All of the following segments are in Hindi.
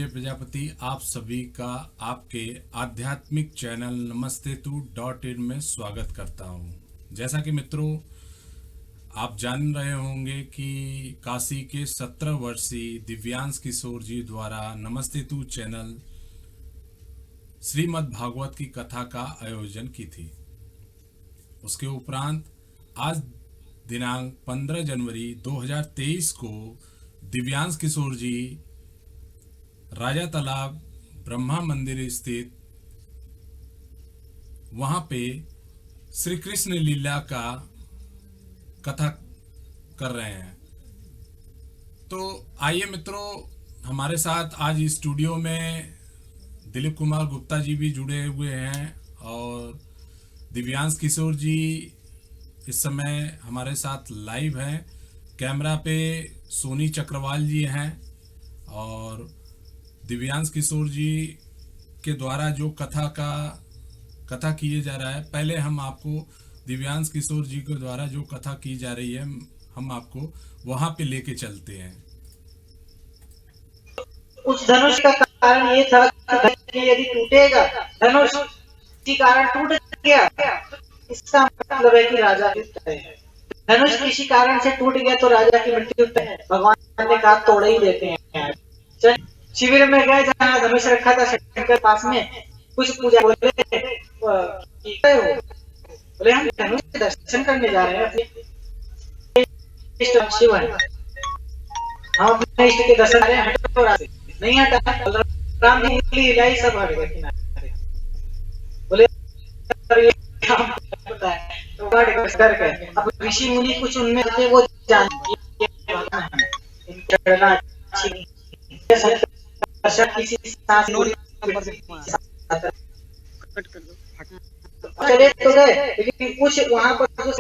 प्रजापति आप सभी का आपके आध्यात्मिक चैनल नमस्तेतु.in में स्वागत करता हूं। जैसा कि मित्रों आप जान रहे होंगे कि काशी के 17 वर्षीय दिव्यांश किशोर जी द्वारा नमस्तेतु चैनल श्रीमद् भागवत की कथा का आयोजन की थी। उसके उपरांत आज दिनांक 15 जनवरी 2023 को दिव्यांश किशोर जी राजा तालाब ब्रह्मा मंदिर स्थित वहाँ पे श्री कृष्ण लीला का कथा कर रहे हैं। तो आइए मित्रों, हमारे साथ आज स्टूडियो में दिलीप कुमार गुप्ता जी भी जुड़े हुए हैं और दिव्यांश किशोर जी इस समय हमारे साथ लाइव हैं। कैमरा पे सोनी चक्रवाल जी हैं और दिव्यांश किशोर जी के द्वारा जो कथा किए जा रहा है, पहले हम आपको दिव्यांश किशोर जी के द्वारा जो कथा की जा रही है हम आपको वहां पे लेके चलते हैं। उस धनुष का कारण ये था कि यदि टूटेगा धनुष के कारण टूट गया, इसका मतलब है कि राजा है। धनुष किसी कारण से टूट गया तो राजा की मृत्यु है। भगवान ने कहा तोड़ ही देते हैं। शिविर में गए जहाँ धनुष रखा था शंकर पास में, कुछ पूजा बोले हम धनुष के दर्शन करने जा रहे हैं। शिव है, हम अपने इष्ट के दर्शन कर रहे हैं, हटो रास्ते नहीं हटा। राम जी उंगली हिलाई, सब हट गए किनारे। बोले तो डर गए। अब ऋषि मुनि कुछ उनमें थे, वो जानते किसी सांस चले तो गए, लेकिन कुछ वहां पर तो धनुष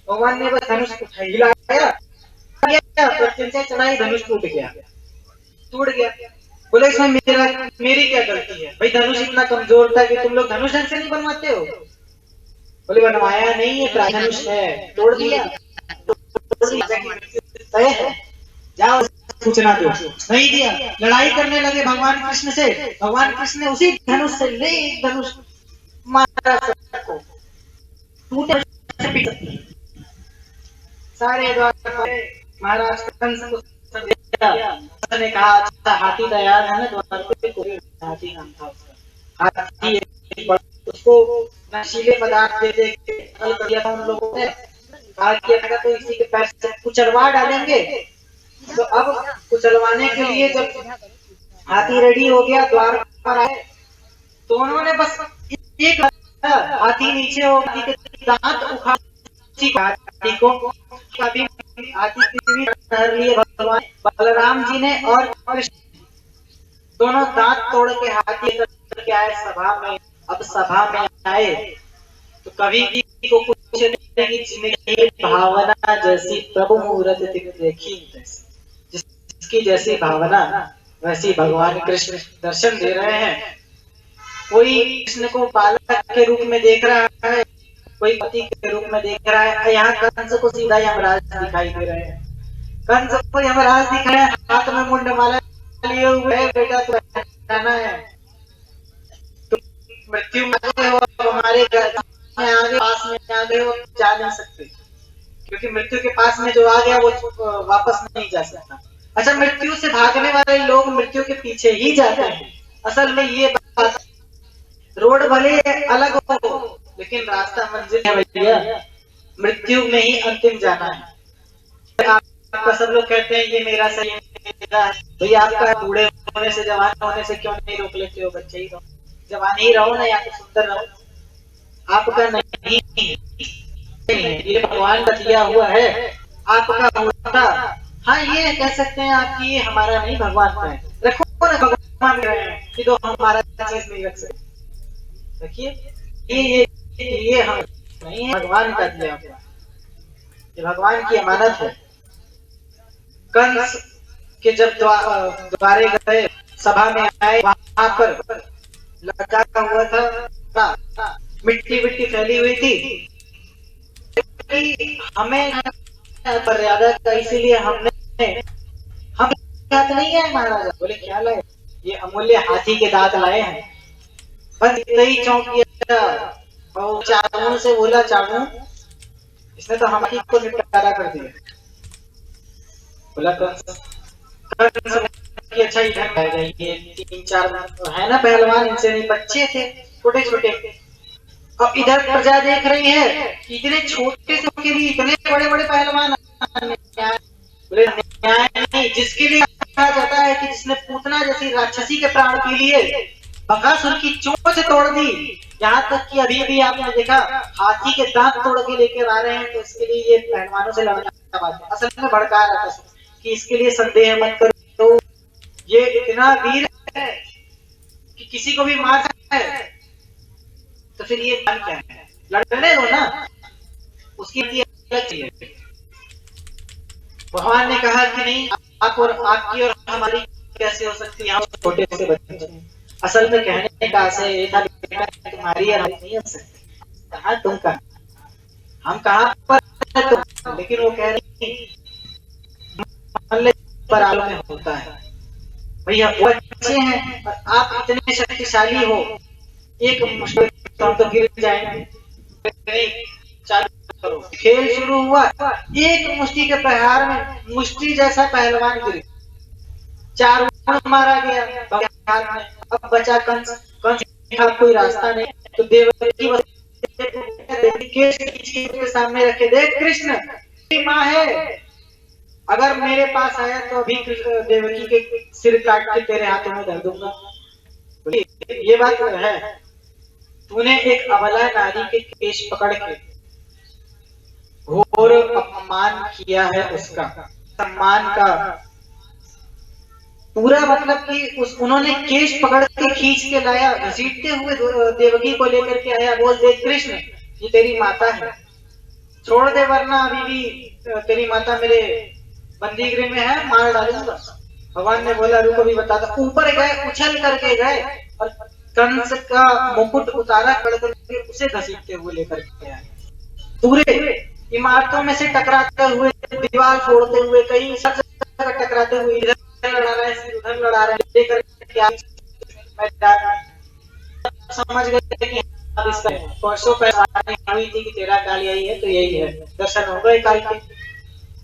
भगवान ने बस धनुष हिलाया, चढ़ाई, धनुष टूट गया, टूट गया। बोले इसमें मेरी क्या गलती है भाई? धनुष इतना कमजोर था कि तुम लोग धनुष ढंग से नहीं बनवाते हो। बोले बनवाया नहीं है, धनुष है, तोड़ दिया। जाओ सूचना दो, नहीं दिया। लड़ाई करने लगे भगवान कृष्ण से। भगवान कृष्ण ने उसी धनुष से ले धनुष मारा सबको, टूटे सारे द्वार। महाराज कंस ने कहा अच्छा हाथी तैयार है ना द्वार पे, हाथी नाम था उसका। हाथी उसको नशीले पदार्थ दे दे कर दिया था उन लोगों ने। कहा किया तो इसी के पैर से कुचलवा डालेंगे। तो अब कुचलवाने के लिए जब हाथी रेडी हो गया, द्वार पर आए तो उन्होंने बस एक हाथी नीचे हो, हाथी के दांत उखाड़ हाथी को हाथी कर लिए भगवान बलराम जी ने और कृष्ण दोनों दांत तोड़ के हाथी करके आए सभा में। अब सभा में आए तो कभी को कुछ नहीं, जिनकी भावना जैसी प्रभु मुहूर्त देखी, जिसकी जैसी भावना वैसी भगवान कृष्ण दर्शन दे रहे हैं। कोई कृष्ण को बालक के रूप में देख रहा है, कोई पति के रूप में देख रहा है। यहाँ कंस को सीधा यमराज दिखाई दे रहे हैं। कंस को यमराज दिखाया, हाथ में मुंड माला लिए हुए है, बेटा तो जाना है, तो मृत्यु में हो, हमारे घर में आगे पास में आ गए हो, जा नहीं सकते, क्योंकि मृत्यु के पास में जो आ गया वो वापस नहीं जा सकता। अच्छा, मृत्यु से भागने वाले लोग मृत्यु के पीछे ही जाते हैं। असल में ये बात, रोड भले अलग हो लेकिन रास्ता मंजिल है भैया, मृत्यु में ही अंतिम जाना है। आपका सब लोग कहते हैं ये मेरा सही है भैया, आपका बूढ़े होने से जवान होने से क्यों नहीं रोक लेते हो? बच्चे ही रहो, जवान ही रहो ना, या तो सुंदर रहो। आपका नहीं, ये भगवान का दिया हुआ है, आपका होता। हाँ ये कह सकते हैं आपकी, ये हमारा नहीं भगवान का है। रखो ना, भगवान रहे हैं कि तो हमारा चीज नहीं रख सकते। देखिए ये हम नहीं है, भगवान का दिया हुआ, ये भगवान की अमानत है। कंस के जब द्वारे गए, सभा में आए, वहां पर लड़का हुआ था, मिट्टी मिट्टी फैली हुई थी। हमें मर्यादा का, इसीलिए हम हाथ नहीं है महाराजा। बोले क्या लाए? ये अमूल्य हाथी के दांत लाए हैं। बस इतना ही चौंक गया और चारों से बोला, चारों इसने तो हमारी को निपटारा कर दिया। बोला कंस कि अच्छा इधर आ जाइए, 3-4 है ना पहलवान, इनसे नहीं, बच्चे थे छोटे छोटे। अब इधर प्रजा देख रही है, इतने छोटे से के लिए इतने बड़े बड़े पहलवान। बोले न्याय नहीं, जिसके लिए कहा जाता है कि जिसने पूतना जैसी राक्षसी के प्राण पी लिए, बकासुर की चोंच तोड़ दी, यहाँ तक कि अभी भी आपने देखा हाथी के दांत तोड़ के लेकर आ रहे हैं, तो इसके लिए ये पहलवानों से लड़ने का बात है। असल में भड़का रहा था कि इसके लिए संदेह मत करो, ये इतना वीर है कि किसी को भी मार सकता है। तो फिर ये मन क्या है, लड़ने दो ना, उसकी अलग चाहिए। भगवान ने कहा कि नहीं, आप और आपकी और हमारी कैसे हो सकती है, हम छोटे से बच्चे। असल में कहने का आशय ये था, तुम्हारी और हमारी नहीं हो सकती। कहा तुम कहा, हम कहा पर तुम, लेकिन वो कह रही पर आलू में होता है। भैया वो अच्छे हैं और आप इतने शक्तिशाली हो, एक मुश्किल तो हम तो गिर जाएंगे। नहीं, चालू करो। खेल शुरू हुआ, एक मुष्टि के प्रहार में मुष्टि जैसा पहलवान गिर, 4 मारा गया प्रहार में। अब बचा कंस। कंस का कोई रास्ता नहीं, तो देवकी के सामने रखे, देख कृष्ण तेरी माँ है, अगर मेरे पास आया तो अभी देवकी के सिर काट के तेरे हाथों में धर दूंगा। ये बात है, तूने एक अबला नारी के केश पकड़ के घोर अपमान किया है, उसका सम्मान का पूरा मतलब कि उन्होंने केश पकड़ के खींच के लाया, घसीटते हुए देवकी को लेकर के आया। बोल दे कृष्ण ये तेरी माता है, छोड़ दे वरना अभी भी तेरी माता मेरे बंदी गृह में है, मार डालूंगा। भगवान ने बोला रुको भी बताता। ऊपर गए, उछल करके गए और कंस का मुकुट उतारा, कड़ करके उसे घसीटते हुए लेकर के आए। पूरे इमारतों में से टकराते हुए, दीवार फोड़ते हुए, कहीं सब जगह टकराते हुए, इधर लड़ा रहा है, उधर लड़ा रहा है, लेकर समझ गए कि इसका परसों पहचान हुई थी कि तेरा काल यही है, तो यही है, दर्शन हो गए काल के।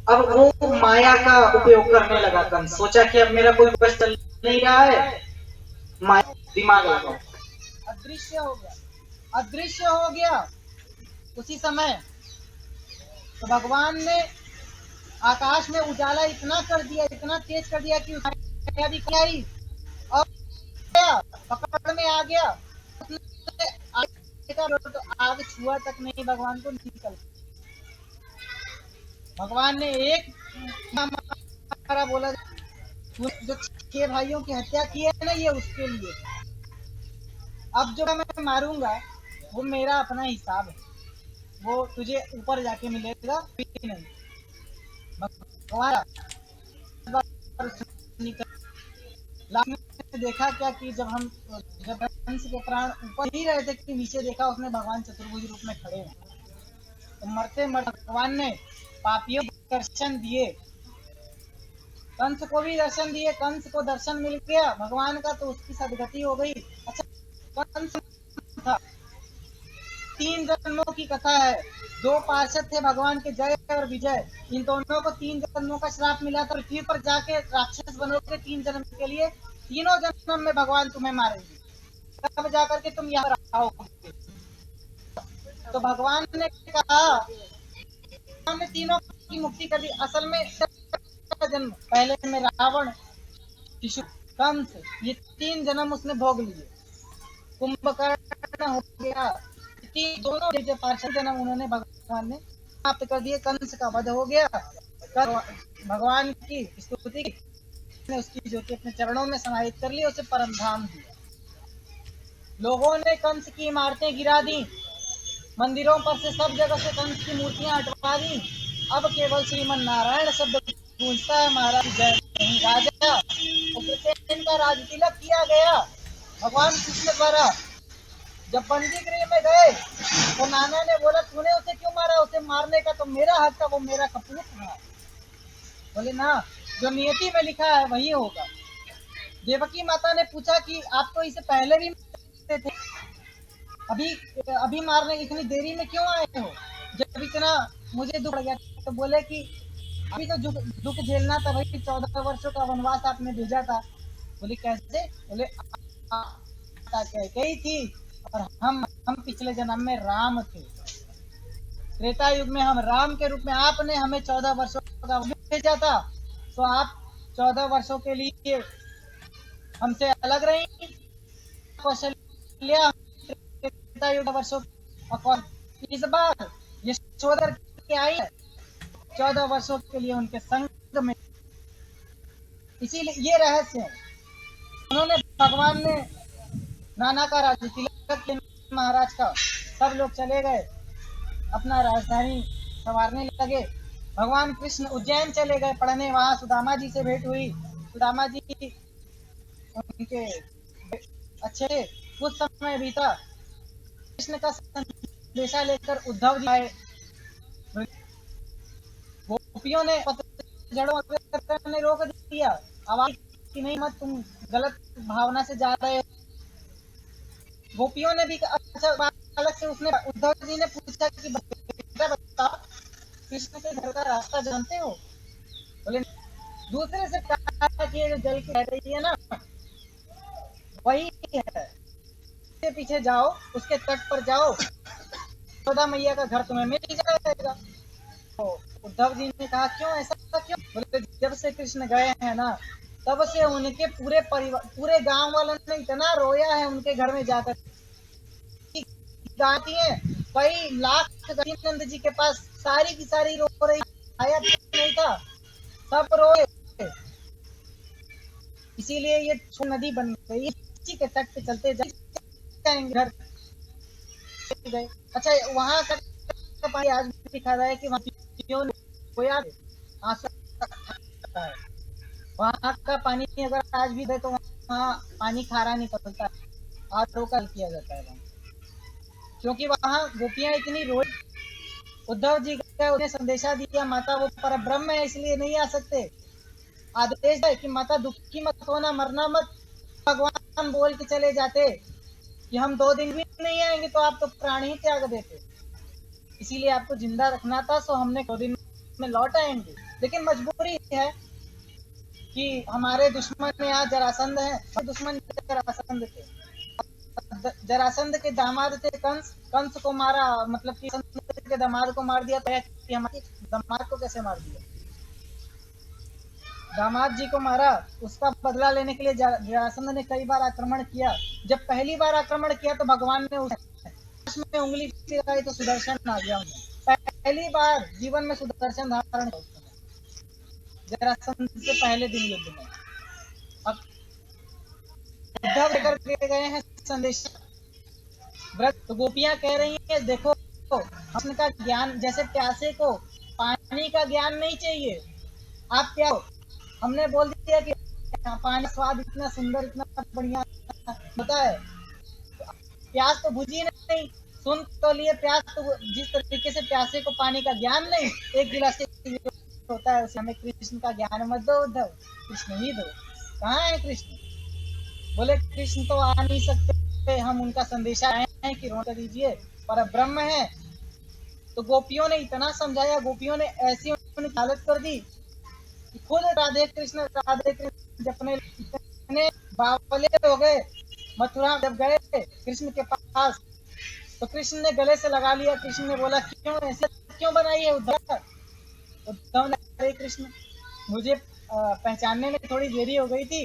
अब वो माया का उपयोग करने लगा कंस। सोचा कि अब मेरा कोई बस चल नहीं रहा है, माया दिमाग लगाओ। अदृश्य हो गया, अदृश्य हो गया। उसी समय तो भगवान ने आकाश में उजाला इतना कर दिया, इतना तेज कर दिया कि आई और पकड़ में आ गया। आग छुआ तक नहीं भगवान को निकल। भगवान ने एक मारा, बोला जो 6 भाइयों की हत्या की है ना, ये उसके लिए। अब जो मैं मारूंगा वो मेरा अपना हिसाब है, वो तुझे ऊपर जाके मिलेगा नहीं। भगवान देखा क्या कि जब कंस के प्राण ऊपर ही रहे थे कि नीचे देखा उसने भगवान चतुर्भुज रूप में खड़े हैं। तो मरते मरते भगवान ने पापियों को दर्शन दिए, कंस को भी दर्शन दिए। कंस को दर्शन मिल गया भगवान का, तो उसकी सदगति हो गई। अच्छा, कंस था, 3 जन्मों की कथा है। 2 पार्षद थे भगवान के, जय और विजय। इन दोनों को 3 जन्मों का श्राप मिला था, पृथ्वी पर जाके राक्षस बनोगे 3 जन्म के लिए, तीनों जन्म में भगवान तुम्हें मारेंगे, तब जाकर के तुम यहाँ आओगे। तो भगवान ने कहा, हमने तीनों की मुक्ति कर दी। असल में जन्म पहले में रावण, शिशु, कंस, ये 3 जन्म उसने भोग लिए। कुंभकर्ण हो गया, दोनों जो पार्षद जन्म उन्होंने भगवान ने प्राप्त कर दिए। कंस का वध हो गया, भगवान की स्तुति की, उसकी ज्योति अपने चरणों में समाहित कर ली, उसे परम धाम दिया। लोगों ने कंस की इमारतें गिरा दी, मंदिरों पर से सब जगह से कंस की मूर्तियां हटवा दी। अब केवल श्रीमन नारायण शब्द गूंजता है, महाराज जय राजा। उग्रसेन का राज तिलक किया गया भगवान कृष्ण द्वारा। जब बंदी गृह में गए तो नाना ने बोला तूने उसे क्यों मारा, उसे मारने का तो मेरा हक था, वो मेरा कपूत था। बोले ना, जो नियति में लिखा है वही होगा। देवकी माता ने पूछा कि आप तो इसे पहले भी मारते थे, अभी अभी मारने इतनी देरी में क्यों आए हो, जब इतना मुझे दुख लग गया। तो बोले कि अभी तो दुख झेलना था, वही 14 वर्षों का वनवास आपने भेजा था। बोले कैसे? बोले कही थी और हम पिछले जन्म में राम थे, त्रेता युग में हम राम के रूप में, आपने हमें 14 वर्षों का भेजा था, तो आप 14 वर्षों के लिए हमसे अलग रही। कौशल्या त्रेता युग वर्षों और इस बार यशोधर के आई है 14 वर्षों के लिए उनके संग में। इसीलिए ये रहस्य है। उन्होंने भगवान ने नाना का राज्य तिलक महाराज का, सब लोग चले गए अपना राजधानी संवारने लगे। भगवान कृष्ण उज्जैन चले गए पढ़ने, वहां सुदामा जी से भेंट हुई। सुदामा जी उनके अच्छे, कुछ समय बीता, कृष्ण का संदेशा लेकर उद्धव जी आए। गोपियों ने जड़ों ने रोक दिया, आवाज कि नहीं मत, तुम गलत भावना से जा रहे हो। गोपियों ने भी अच्छा बालक से उसने उद्धव जी ने पूछा कि बेटा बताओ कृष्ण के घर का रास्ता जानते हो? बोले दूसरे से कहा कि जो जल की बह रही है ना वही है, उसके पीछे जाओ, उसके तट पर जाओ, यशोदा मैया का घर तुम्हें मिल जाएगा। तो उद्धव जी ने कहा क्यों, ऐसा क्यों? बोले जब से कृष्ण गए हैं ना तब से उनके पूरे परिवार, पूरे गांव वालों ने इतना रोया है उनके घर में जाकर, गाती है कई लाख नंद जी के पास, सारी की सारी रो रही, आया नहीं था, सब रोए। इसीलिए ये नदी बन गई, इसी के तट पे चलते जाएंगे घर गए। अच्छा वहां का पानी आज भी दिखा रहा है कि वहाँ का पानी अगर आज भी दे तो वहाँ पानी खारा निकलता है, आरओ का किया जाता है वहाँ, क्योंकि वहाँ गोपियां इतनी रोई। उद्धव जी का उन्हें संदेशा दिया माता वो पर ब्रह्म है इसलिए नहीं आ सकते, आदेश है कि माता दुखी मत होना, मरना मत। भगवान बोल के चले जाते कि हम 2 दिन भी नहीं आएंगे तो आप तो प्राण ही त्याग देते, इसीलिए आपको जिंदा रखना था, सो हमने 2 दिन में लौट आएंगे। लेकिन मजबूरी है कि हमारे दुश्मन यहाँ जरासंध है, दुश्मन जरासंध थे, जरासंध के दामाद थे कंस, कंस को मारा, मतलब कि जरासंध के दामाद को मार दिया, तो कि हमारे दामाद को कैसे मार दिया, दामाद जी को मारा। उसका बदला लेने के लिए जरासंध ने कई बार आक्रमण किया। जब पहली बार आक्रमण किया तो भगवान ने उसमें उंगली लगाई तो सुदर्शन आ गया, पहली बार जीवन में सुदर्शन धारण किया जरासंध से पहले दिन युद्ध में। अब उद्धव लेकर के गए हैं संदेश व्रत, तो गोपियां कह रही हैं देखो कृष्ण का ज्ञान, जैसे प्यासे को पानी का ज्ञान नहीं चाहिए, आप क्या हो, हमने बोल दिया कि पानी स्वाद इतना सुंदर इतना बढ़िया होता है, प्यास तो बुझी नहीं, सुन तो लिए प्यास, तो जिस तरीके से प्यासे को पानी का ज्ञान नहीं, एक गिलास होता है, उसे हमें कृष्ण का ज्ञान मत दो उद्धव, कृष्ण ही दो। कहाँ है कृष्ण? बोले कृष्ण तो आ नहीं सकते, हम उनका संदेशा आए हैं कि रोक दीजिए, पर ब्रह्म है। तो गोपियों ने इतना समझाया, गोपियों ने ऐसी उनकी हालत कर दी कि खुद राधे कृष्ण जपने इतने बावले हो गए। मथुरा जब गए कृष्ण के पास तो कृष्ण ने गले से लगा लिया, कृष्ण ने बोला क्यों ऐसे क्यों बनाई है उद्धव? उद्धव ने हरे कृष्ण मुझे पहचानने में थोड़ी देरी हो गई थी,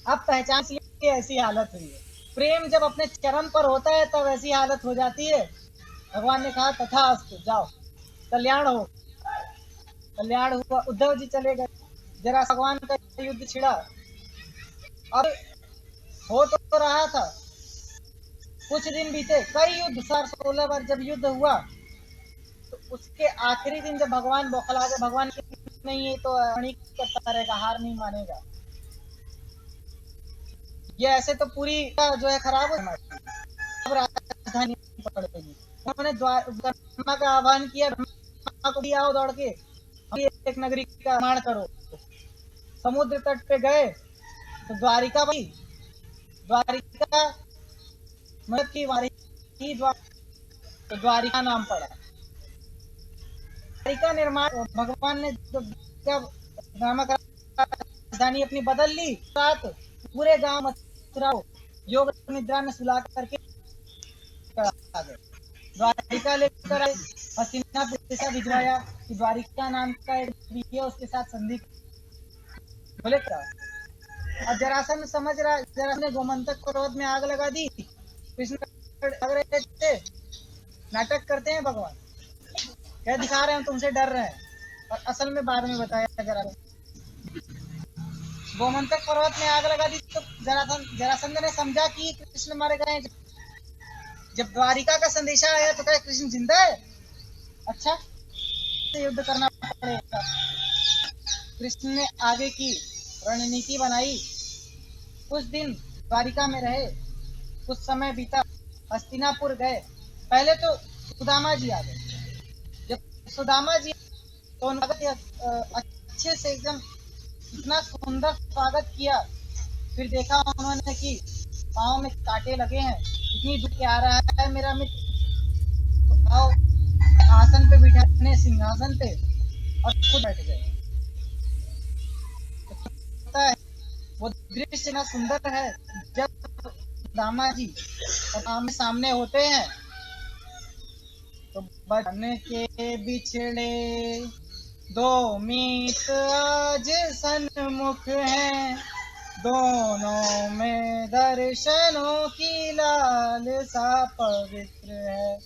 अब पहचान इसलिए ऐसी हालत हुई है, प्रेम जब अपने चरम पर होता है तब ऐसी हालत हो जाती है। भगवान ने कहा तथास्तु, जाओ कल्याण हो, कल्याण हुआ, उद्धव जी चले गए। जरा भगवान का युद्ध छिड़ा और हो तो रहा था, कुछ दिन बीते, कई युद्ध, 16 बार जब युद्ध हुआ तो उसके आखिरी दिन जब भगवान बौखला गए, भगवान नहीं है तो करता रहेगा, हार नहीं मानेगा, ये ऐसे तो पूरी जो है खराब हो अब राजधानी पड़ेगी। उन्होंने ब्रह्मा का आह्वान किया, ब्रह्मा को भी आओ दौड़ के एक नगरी का निर्माण करो, समुद्र तट पे गए तो द्वारिका बनी। द्वारिका मतलब की वारी तो द्वारिका नाम पड़ा। द्वारिका निर्माण भगवान ने जब नामक राजधानी अपनी बदल ली, रात पूरे गांव मथुरा को योग निद्रा में सुला करके आ गए। द्वारिका लेकर आए, हस्तिनापुर जैसा भिजवाया कि द्वारिका नाम का एक द्वीप है, उसके साथ संधि बोले क्या। और जरासंध समझ रहा, जरासंध ने गोमंतक पर्वत में आग लगा दी। कृष्ण लग रहे थे, नाटक करते हैं भगवान, क्या दिखा रहे हैं तुमसे डर रहे हैं, और असल में बाद में बताया जरा। गोमंतक पर्वत में आग लगा दी तो जरासंध ने समझा कि कृष्ण मर गए। जब द्वारिका का संदेशा आया तो क्या कृष्ण जिंदा है? अच्छा, तो युद्ध करना पड़ेगा। कृष्ण ने आगे की रणनीति बनाई। कुछ दिन द्वारिका में रहे, कुछ समय बीता, हस्तिनापुर गए। पहले तो सुदामा जी आ गए। जब सुदामा जी तो उनका अच्छे से एकदम इतना सुंदर स्वागत किया। फिर देखा उन्होंने कि पाँव में कांटे लगे हैं, इतनी दूर आ रहा है मेरा मित्र, तो आओ आसन पे बिठाने, सिंहासन पे, और खुद बैठ गए। तो है वो दृश्य ना सुंदर है। जब दामा जी आमने सामने होते हैं तो बचने के बिछड़े दो मीत आज सन्मुख हैं, दोनों में दर्शनों की लालसा पवित्र है।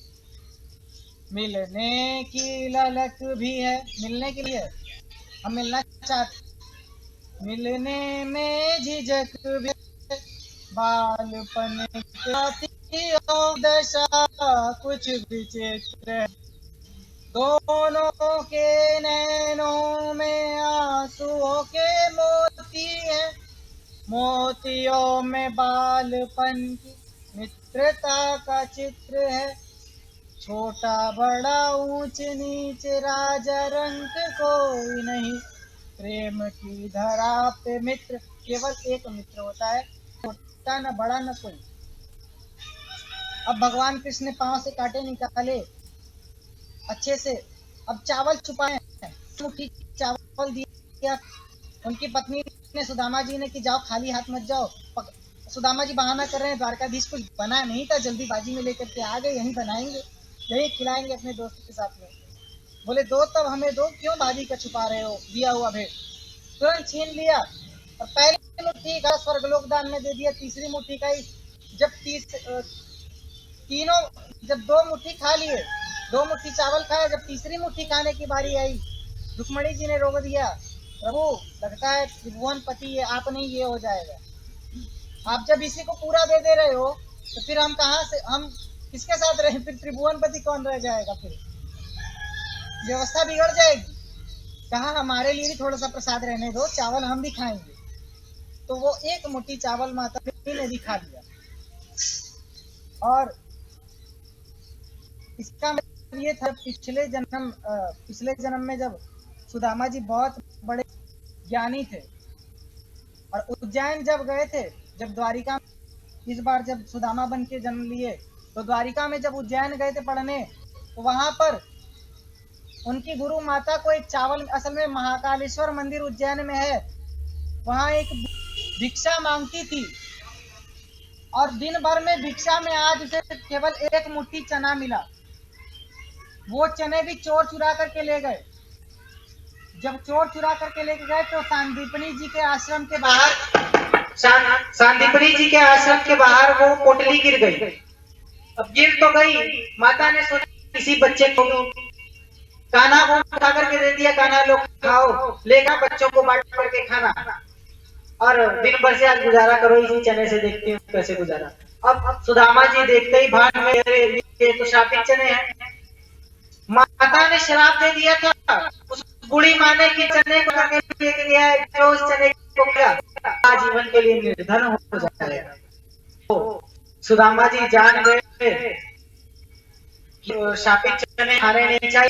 मिलने की ललक भी है, मिलने के लिए हम मिलना चाहते, मिलने में झिझक भी है। बालपन की दशा कुछ विचित्र है, दोनों के नैनों में आंसुओं के मोती है। मोतियों में बालपन की मित्रता का चित्र है। छोटा बड़ा ऊंच नीच राजा रंग कोई नहीं, प्रेम की धरा पे मित्र केवल एक मित्र होता है, छोटा न बड़ा न कोई। अब भगवान कृष्ण ने पांव से कांटे निकाले अच्छे से, अब चावल छुपाए, मुट्ठी चावल दिया। उनकी पत्नी ने सुदामा जी ने कि जाओ खाली हाथ मत जाओ। सुदामा जी बहाना कर रहे हैं, द्वारकाधीश कुछ बना नहीं था, जल्दीबाजी में लेकर के आ गए, यहीं बनाएंगे, यही खिलाएंगे अपने दोस्त के साथ में। बोले दो तब हमें दो, क्यों भाभी का छुपा रहे हो, दिया हुआ भेंट तुरंत छीन लिया। और पहली मुट्ठी का स्वर्गलोक दान में दे दिया, तीसरी मुट्ठी का ही जब तीनों जब दो मुट्ठी खा लिए, दो मुट्ठी चावल खाया, जब तीसरी मुट्ठी खाने की बारी आई, रुक्मणी जी ने रोक दिया। प्रभु लगता है त्रिभुवन पति है, आप नहीं ये हो जाएगा। आप जब इसी को पूरा दे दे रहे हो तो फिर हम कहाँ से, हम किसके साथ रहे, फिर त्रिभुवन पति कौन रह जाएगा, फिर व्यवस्था बिगड़ जाएगी। कहा हमारे लिए भी थोड़ा सा प्रसाद रहने दो, चावल हम भी खाएंगे। तो वो एक मुट्ठी चावल माता ने भी खा लिया। और इसका मतलब ये था, पिछले जन्म में जब सुदामा जी बहुत बड़े ज्ञानी थे और उज्जैन जब गए थे, जब द्वारिका, इस बार जब सुदामा बन के जन्म लिए तो द्वारिका में जब उज्जैन गए थे पढ़ने, तो वहां पर उनकी गुरु माता को एक चावल, असल में महाकालेश्वर मंदिर उज्जैन में है, वहां एक भिक्षा मांगती थी और दिन भर में भिक्षा में आज उसे केवल एक मुट्ठी चना मिला। वो चने भी चोर चुरा करके ले गए। जब चोर चुरा करके लेके गए तो सांदीपनी जी के आश्रम के बाहर, सांदीपनी जी के आश्रम के बाहर वो पोटली गिर गई। अब गिर तो गई, माता ने सोचा किसी बच्चे को, कान्हा को उठा करके दे दिया, कान्हा लोग खाओ, लेगा बच्चों को बांट करके खाना, और दिन भर से आज गुजारा करो इसी चने से, देखती हूँ कैसे गुजारा। अब सुदामा जी देखते ही भान में, ये तो शापित चने हैं। माता ने श्राप दे दिया था, उस बूढ़ी माँ ने कि चने को लेके गया है, जो उस चने को खाया जीवन के लिए निर्धन हो जाएगा। तो सुदामा जी जान गए कि शापित चने खाने नहीं चाहिए।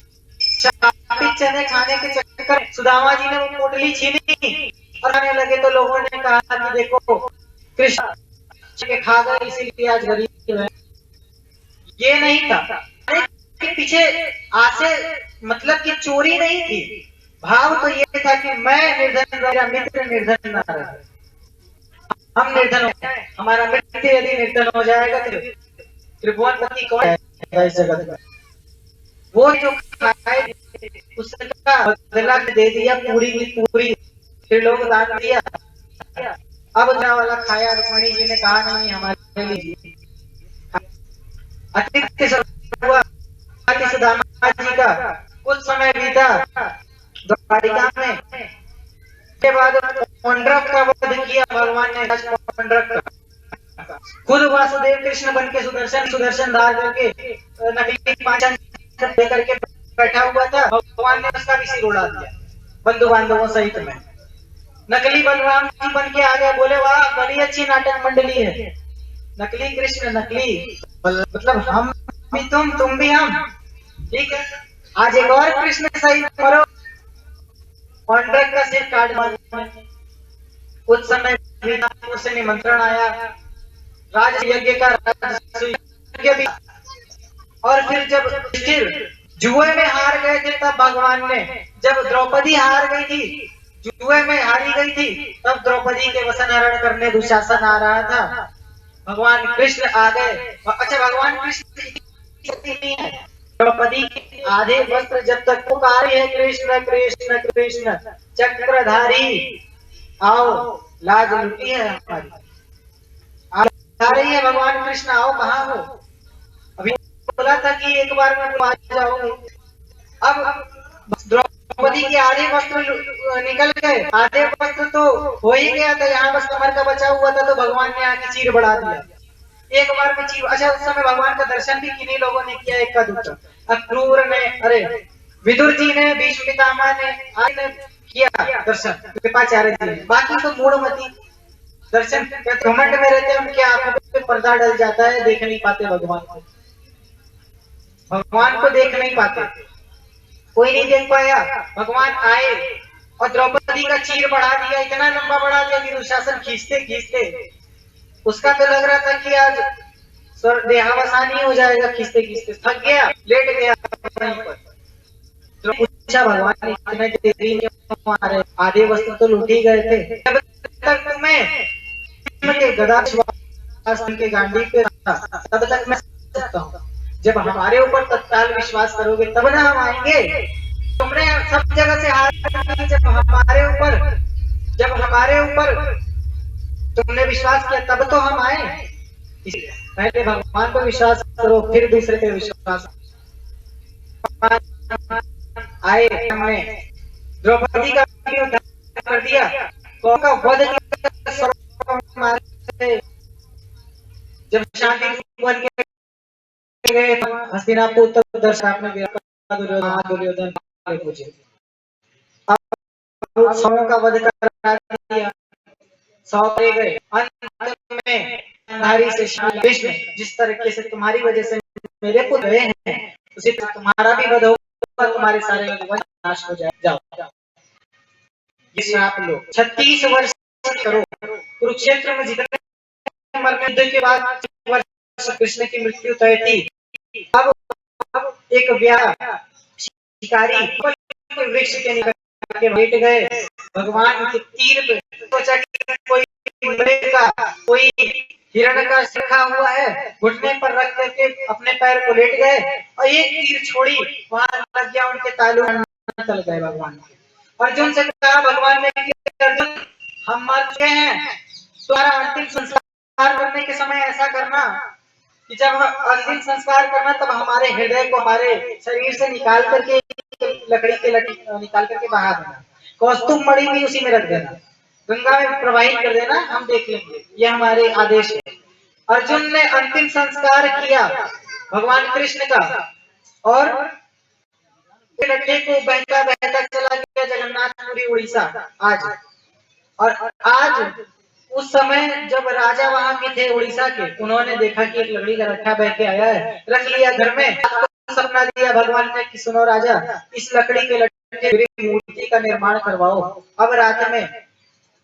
शापित चने खाने के चक्कर सुदामा जी ने वो पोटली छीनी और आने लगे तो लोगों ने कहा कि देखो कृष्ण के खा गए इसीलिए आज गरीब है। ये नहीं था के पीछे आसे मतलब कि चोरी नहीं थी, भाव तो ये था कि मैं निर्धन मेरा मित्र निर्धन ना रहे, हम निर्धन हो जाए, हमारा मित्र यदि निर्धन हो जाएगा तो त्रिभुवनपति कौन है इस जगत में, वो जो खाए उसका बदला दे दिया पूरी की पूरी, फिर लोग दान दिया। अब जहाँ वाला खाया रुक्मणी जी ने कहा नहीं हमारे लिए अतिथि हुआ सुदामा जी का कुछ समय बीता द्वारिका में, के बाद पौंड्रक का वध किया भगवान ने, पौंड्रक का खुद वासुदेव कृष्ण बन के सुदर्शन धार करके नकली पांचन लेकर के बैठा हुआ था, भगवान ने उसका भी सिर उड़ा दिया बंधु बांधवों सहित में। नकली बलराम जी बन के आ गए, बोले वाह बड़ी अच्छी नाटक मंडली है, नकली कृष्ण नकली मतलब हम भी तुम भी हम, ठीक है आज एक और कृष्ण सही मरो, पौंड्रक का सिर काट मारो। कुछ समय से निमंत्रण आया राज यज्ञ का, भी और फिर जब युधिष्ठिर जुए में हार गए थे तब भगवान ने, जब द्रौपदी हार गई थी जुए में हारी गई थी तब द्रौपदी के वसन हरण करने दुशासन आ रहा था, भगवान कृष्ण आ गए। अच्छा भगवान कृष्ण नहीं है, द्रौपदी के आधे वस्त्र जब तक पुकार है कृष्ण कृष्ण कृष्ण चक्रधारी आओ, लाज लुटी है हमारी, आ रही है भगवान कृष्ण आओ कहाँ हो, अभी बोला था कि एक बार में आ जाओगे, अब द्रौपदी के आधे वस्त्र निकल गए, आधे वस्त्र तो हो ही गया था, यहाँ बस कमर का बचा हुआ था तो भगवान ने आके चीर बढ़ा दिया एक बार में चीर। अच्छा उस समय भगवान का दर्शन भी किन्हीं लोगों ने किया, एक का दूसरा, अक्रूर ने, अरे विदुर जी ने, भीष्म पितामह ने आदि ने किया दर्शन, कृपाचार्य जी ने, बाकी तो मूढ़मती दर्शन घमंड में रहते, उनके आंखों पे पर्दा डल जाता है, देख नहीं पाते भगवान को, भगवान को देख नहीं पाते, कोई नहीं देख पाया। भगवान आए और द्रौपदी का चीर बढ़ा दिया, इतना लंबा बढ़ा दिया कि दुशासन खींचते खींचते उसका तो लग रहा था कि आज देहावसानी हो जाएगा, खींचते खींचते थक गया, लेट गया वहीं पर। तो पूछा भगवान इतने देरी में हमारे आधे वस्त्र तो लूट ही गए थे, जब तक तुम्हें गदा के गांडी पे तब तक मैं सकता हूँ, जब हमारे ऊपर तत्काल विश्वास करोगे तब ना हम आएंगे, तुमने सब जगह से हार, जब हमारे ऊपर तुमने विश्वास किया तब तो हम आए, पहले भगवान पर विश्वास करो फिर दूसरे पे विश्वास। आए हमने द्रौपदी का उद्धार कर दिया, कौन का वध किया, जब शांति बन के गए हस्तिनापुर तक दर्शन में दुर्योधन पूछे, अब 100 का वध करा दिया, 100 पे गए, अंत में नारी से विष्णु जिस तरीके से तुम्हारी वजह से मेरे पुत्र गए हैं उसी तरह तुम्हारा भी वध होगा, तुम्हारे सारे नाश हो जाए, जाओ ये श्राप लो, 36 वर्ष करो, कुरुक्षेत्र में जितने मरने युद्ध के बाद कृष्ण की मृत्यु तय थी, अब एक व्याह शिकारी वृक्ष के निकल के बैठ गए, भगवान के तीर पे सोचा कि कोई मरेगा, कोई हिरण का रखा हुआ है, घुटने पर रख करके अपने पैर को लेट गए और एक तीर छोड़ी वहां लग गया, उनके तालू चल गए भगवान के। अर्जुन से कहा भगवान ने कि अर्जुन हम मर चुके हैं, तुम्हारा अंतिम संस्कार करने के समय ऐसा करना कि जब अंतिम संस्कार करना तब हमारे हृदय को हमारे शरीर से निकाल करके लकड़ी के निकाल करके बहा देना, कौस्तुभ मणि भी उसी में रख देना, गंगा में प्रवाहित कर देना, हम देख लेंगे, ये हमारे आदेश है। अर्जुन ने अंतिम संस्कार किया भगवान कृष्ण का, और लट्ठे को बहता बहता चला गया जगन्नाथपुरी उड़ीसा आज, और आज उस समय जब राजा वहां के थे उड़ीसा के, उन्होंने देखा कि एक लकड़ी का लट्ठा बह के आया है, रख लिया घर में, सपना दिया भगवान ने कि सुनो राजा इस लकड़ी के लट्ठे मूर्ति का निर्माण करवाओ, अब रात में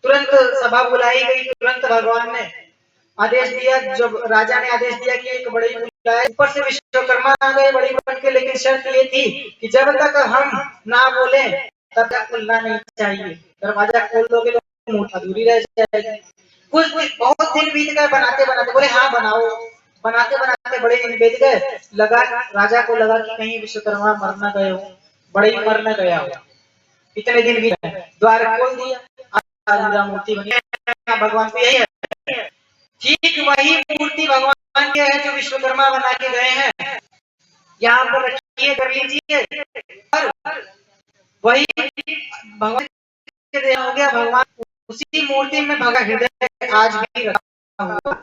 तुरंत सभा बुलाई गई, तुरंत भगवान ने आदेश दिया, जब राजा ने आदेश दिया कि एक बड़ी बुलाए, ऊपर से विश्वकर्मा आ गए बड़ी बन के, लेकिन शर्त ये थी कि जब तक हम ना बोले तब तक खुलना नहीं चाहिए, दरवाजा खोल दोगे तो मूर्ति अधूरी रह जाएगी। कुछ बहुत दिन बीत गए, बनाते बनाते बोले हाँ बनाओ, बनाते बनाते बड़े दिन बीत गए, लगा राजा को लगा कि कहीं विश्वकर्मा मर न गए हो, बड़े मर न गया हो, इतने दिन बीत गए, द्वार खोल दिया, अधूरा मूर्ति बनी। भगवान को यही है, ठीक वही मूर्ति भगवान के है जो विश्वकर्मा बना के गए हैं, यहाँ पर रखिए, कर लीजिए, और वही भगवान के देह हो गया। भगवान उसी मूर्ति में भगवान हृदय आज भी रखा हुआ।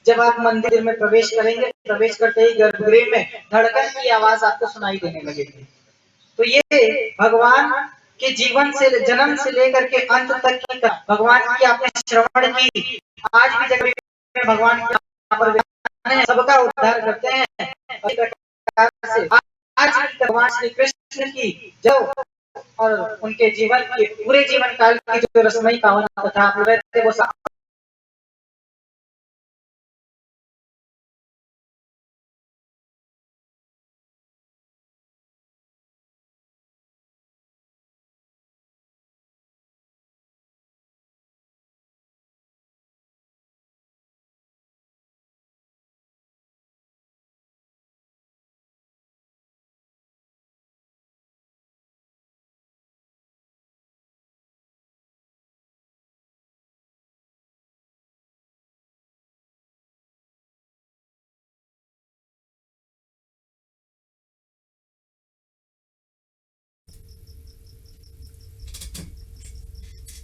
जब आप मंदिर में प्रवेश करेंगे, प्रवेश करते ही गर्भगृह में धड़कन की आवाज आपको सुनाई देने लगेगी। तो ये भगवान के जीवन से, जन्म से लेकर के अंत तक की भगवान की आपने श्रवण की, आज भी जगह में भगवान के सबका उद्धार करते हैं। से आज भी भगवान श्री कृष्ण की जब और उनके जीवन के पूरे जीवन काल की जो रसमयी पावन कथा आप थे वो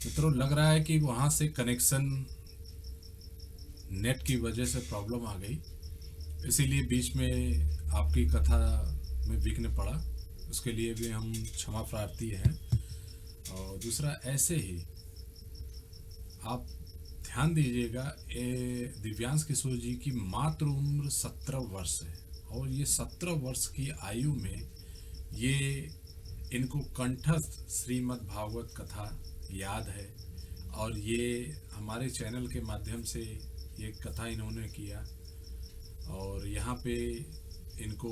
मित्रों, लग रहा है कि वहाँ से कनेक्शन नेट की वजह से प्रॉब्लम आ गई, इसीलिए बीच में आपकी कथा में विघ्न पड़ा, उसके लिए भी हम क्षमा प्रार्थी हैं। और दूसरा, ऐसे ही आप ध्यान दीजिएगा, दिव्यांश किशोर जी की मात्र उम्र 17 वर्ष है, और ये 17 वर्ष की आयु में ये इनको कंठस्थ श्रीमद् भागवत कथा याद है, और ये हमारे चैनल के माध्यम से ये कथा इन्होंने किया। और यहाँ पे इनको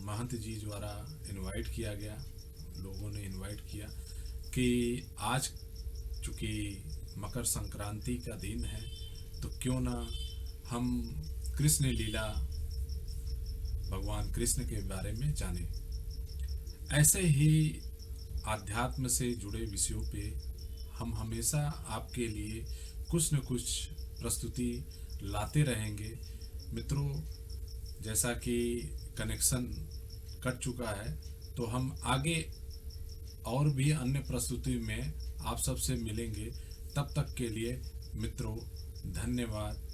महंत जी द्वारा इनवाइट किया गया, लोगों ने इनवाइट किया कि आज चूँकि मकर संक्रांति का दिन है, तो क्यों ना हम कृष्ण लीला, भगवान कृष्ण के बारे में जानें। ऐसे ही आध्यात्म से जुड़े विषयों पे हम हमेशा आपके लिए कुछ न कुछ प्रस्तुति लाते रहेंगे। मित्रों, जैसा कि कनेक्शन कट चुका है, तो हम आगे और भी अन्य प्रस्तुति में आप सबसे मिलेंगे। तब तक के लिए मित्रों, धन्यवाद।